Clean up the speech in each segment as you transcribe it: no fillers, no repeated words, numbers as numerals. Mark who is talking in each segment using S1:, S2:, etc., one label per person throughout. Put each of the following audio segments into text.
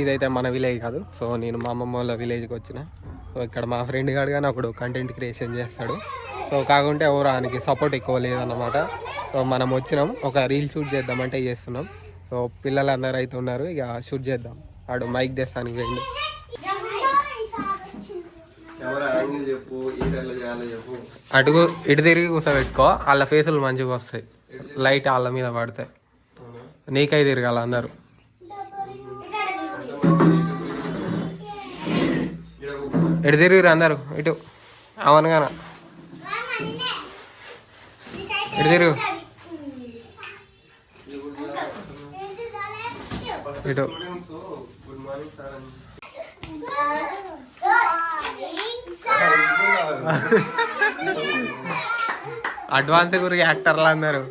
S1: ఇదైతే మన విలేజ్ కాదు. సో నేను మా అమ్మమ్మ వాళ్ళ విలేజ్కి వచ్చిన. సో ఇక్కడ మా ఫ్రెండ్ గాడు కానీ ఒకడు కంటెంట్ క్రియేషన్ చేస్తాడు. సో కాకుంటే ఎవరు ఆయనకి సపోర్ట్ ఎక్కువ లేదన్నమాట. సో మనం వచ్చినాం, ఒక రీల్ షూట్ చేద్దామంటే చేస్తున్నాం. సో పిల్లలు అందరూ అయితే ఉన్నారు, ఇక షూట్ చేద్దాం. వాడు మైక్ తెస్తానికి వెళ్ళి అటుకు ఇటు తిరిగి కూర్చోబెట్టుకో, వాళ్ళ ఫేసులు మంచిగా వస్తాయి, లైట్ వాళ్ళ మీద పడతాయి. నీకై తిరగాల అందరూ. ఇటు తిరిగిరు అందరు, ఇటు అవనగాన ఇటు తిరుగు, ఇటు. అడ్వాన్స్ గురించి యాక్టర్లు అన్నారు.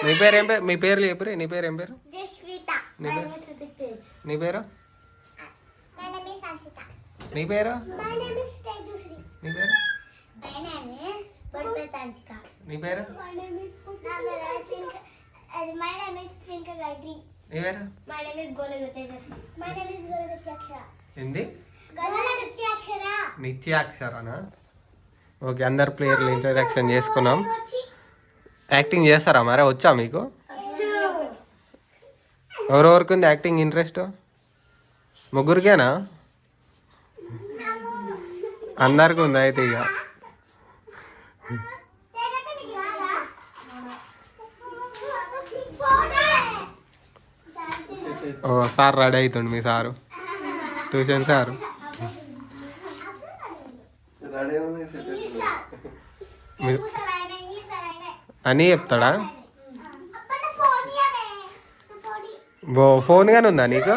S1: మీ పేరు ఏం పేరు? మీ పేర్లు చెప్పరు. నీ పేరు ఏం పేరు? నీ పేరు? నీ పేరు? నీ పేరు? నీ పేరు? ఏంది? నిత్యాక్షరనా? ఓకే, అందరు ప్లేయర్లు ఇంట్రడక్షన్ చేసుకున్నాం. యాక్టింగ్ చేస్తారా మరి? వచ్చా మీకు? ఎవరెవరికి ఉంది యాక్టింగ్ ఇంట్రెస్ట్? ముగ్గురికేనా? అందరికి ఉంది అయితే. ఇక ఓ సార్ రెడీ అవుతుండు, మీ సారు, ట్యూషన్ సారు. అని చెప్తాడా? ఓ ఫోన్ గానే ఉందా నీకు?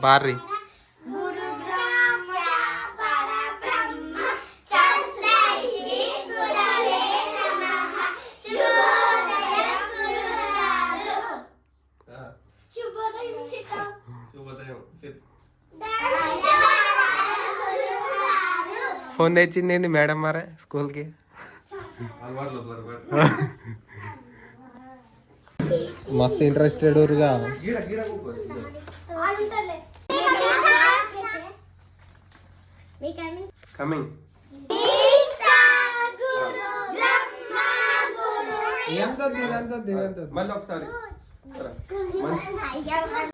S1: పార్రి ఫోన్ తెచ్చింది మేడం మరే స్కూల్కి. మస్తు ఇంట్రెస్టెడ్గా. కమింగ్ మళ్ళీ ఒకసారి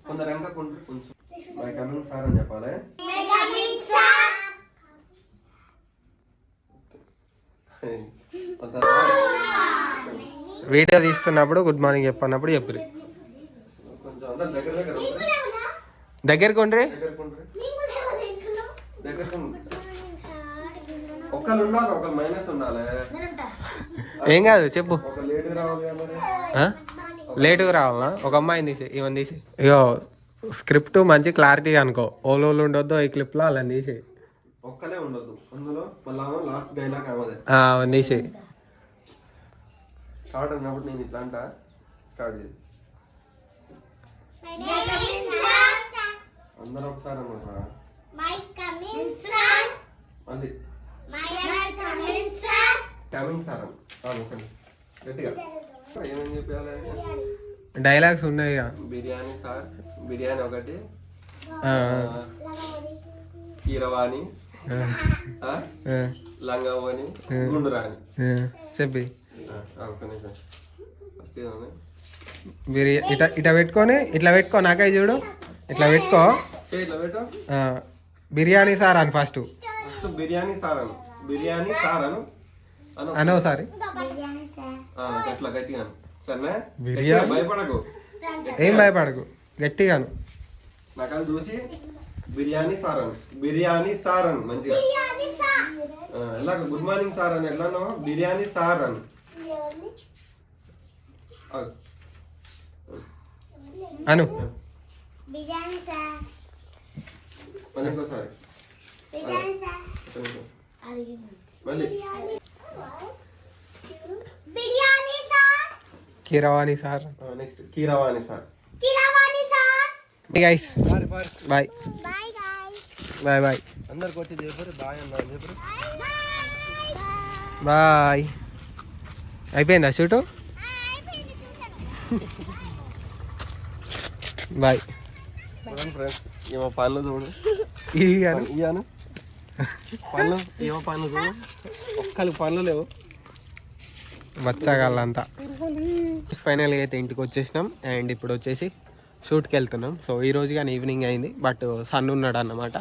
S1: కొందరు ఎంత కొంచెం మై కమింగ్ సార్ అని చెప్పాలి. వీడియో తీస్తున్నప్పుడు గుడ్ మార్నింగ్ చెప్పన్నప్పుడు చెప్పరు. దగ్గరకు ఉండ్రి. ఏం కాదు చెప్పు. లేటుగా రావాలా? ఒక అమ్మాయిని తీసి ఇవన్నీ తీసి. ఇగో స్క్రిప్ట్ మంచి క్లారిటీ అనుకో. ఓలోళ్ళు ఉండొద్దు ఈ క్లిప్లో, అలా తీసి ఒక్కలే ఉండొద్దు అందులో. లాస్ట్ డైలాగ్ అవన్నీ తీసి స్టార్ట్ అన్నప్పుడు నేను ఇట్లా అంట స్టార్ట్ చేసి అందరూ ఒకసారి అన్నమాట. కమింగ్ సార్ గట్టిగా ఏమని చెప్పాలి? డైలాగ్స్ ఉన్నాయి. బిర్యానీ సార్, బిర్యానీ ఒకటి, కీరవాణి, లంగావని, గుండురాని చెప్పి ఇట్లా పెట్టుకొని ఇట్లా పెట్టుకో. నాకై చూడు, ఇట్లా పెట్టుకో. బిర్యానీ సార్ అని ఫస్ట్. బిర్యానీ సార్ అను. బిర్యానీ సార్ అను అను ఒకసారి. అట్లా గట్టిగా సరేనా? బిర్యానీ భయపడకు, ఏం భయపడకు, గట్టిగాను. నాకు అది చూసి బిర్యానీ సార్ అను. బిర్యానీ సార్ అను మంచిగా. ఎలా గుడ్ మార్నింగ్ సార్ అని ఎట్లానో బిర్యానీ సార్ అను. అను ఇంకోసారి మళ్ళీ Keeravani sir. Next Keeravani sir. Guys bye bye bye
S2: అందరికి వచ్చి చెప్పారు బాయ్ అన్నారు చెప్పారు
S1: బాయ్. అయిపోయిందా షూటు? Bye
S2: friends. ఏమో పనులు చూడు ఇయ్యాను పనులు ఏమో పనులు చూడు ఒక్కరికి పనులు లేవు
S1: వచ్చాగాళ్ళంతా. ఫైనల్గా అయితే ఇంటికి వచ్చేసినాం అండ్ ఇప్పుడు వచ్చేసి షూట్కి వెళ్తున్నాం. సో ఈ రోజు కానీ ఈవినింగ్ అయింది బట్ సన్ ఉన్నాడు అన్నమాట.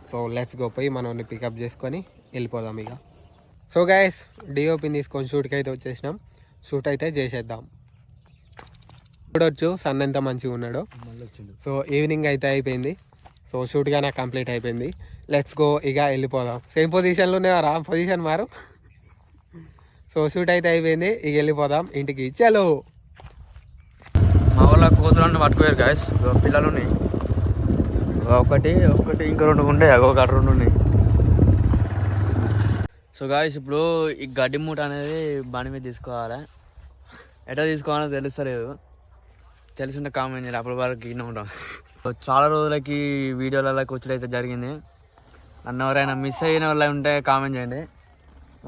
S1: సో లెట్స్ గో పోయి మనల్ని పికప్ చేసుకొని వెళ్ళిపోదాం ఇక. సో గైస్ డిఓపిని తీసుకొని షూట్కి అయితే వచ్చేసినాం. షూట్ అయితే చేసేద్దాం. చూడొచ్చు సన్ ఎంత మంచిగా ఉన్నాడో. సో ఈవినింగ్ అయితే అయిపోయింది. సో షూట్ కానీ కంప్లీట్ అయిపోయింది. లెట్స్ గో ఇక వెళ్ళిపోదాం. సేమ్ పొజిషన్లో ఉన్నారా? పొజిషన్ మారు. సో షూట్ అయితే అయిపోయింది, ఇక వెళ్ళిపోదాం ఇంటికి. చలో.
S3: మా వాళ్ళ కూతురు పట్టుకోయారు గాయస్. పిల్లలు ఉన్నాయి ఒకటి ఇంకా 2 ఉండే ఒక 2 ఉన్నాయి. సో గాయస్ ఇప్పుడు ఈ గడ్డి మూట అనేది బండి మీద తీసుకోవాలి. ఎట్లా తీసుకోవాలో తెలుస్తలేదు. తెలిసింటే కామెంట్ చేయాలి. అప్పటి వరకు ఇన్న ఉంటాం. చాలా రోజులకి వీడియోలకి వచ్చి అయితే జరిగింది. నన్ను ఎవరైనా మిస్ అయిన వాళ్ళు ఉంటే కామెంట్ చేయండి.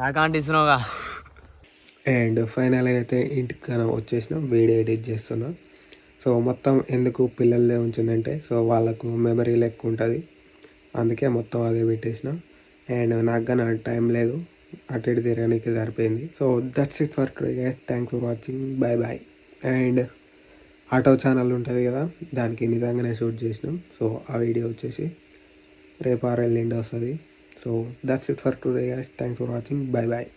S3: నాకంటే ఇస్తున్నావుగా.
S1: అండ్ ఫైనల్గా అయితే ఇంటికి వచ్చేసినాం. వీడియో ఎడిట్ చేస్తున్నాం. సో మొత్తం ఎందుకు పిల్లలదే ఉంచిందంటే సో వాళ్ళకు మెమరీ లెక్క ఉంటుంది, అందుకే మొత్తం అదే పెట్టేసినాం. అండ్ నాకు కానీ టైం లేదు, అటు ఇటు తిరగడానికి సరిపోయింది. So that's it for today guys. Thanks for watching. Bye bye. And auto channel ఉంటుంది కదా, దానికి నిజంగానే షూట్ చేసినాం. సో ఆ వీడియో వచ్చేసి రేపు ఎల్లుండి వస్తుంది. So that's it for today guys. Thanks for watching. Bye bye.